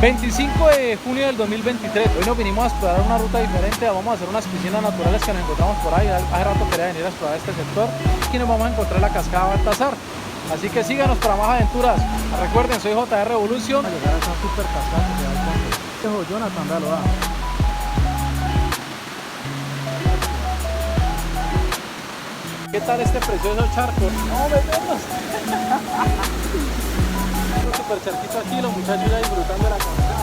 25 de junio del 2023. Hoy nos vinimos a explorar una ruta diferente. Vamos a hacer unas piscinas naturales que nos encontramos por ahí. Hace rato quería venir a explorar este sector. Aquí nos vamos a encontrar la cascada Baltasar. Así que síganos para más aventuras. Recuerden, soy JR Revolution. Vamos a llegar a esa super cascada que se da el fondo. Este es Jonathan, véalo, va. ¿Qué tal este precioso charco? ¡No, metemos! Un super charquito aquí, los muchachos ya disfrutando de la cascada.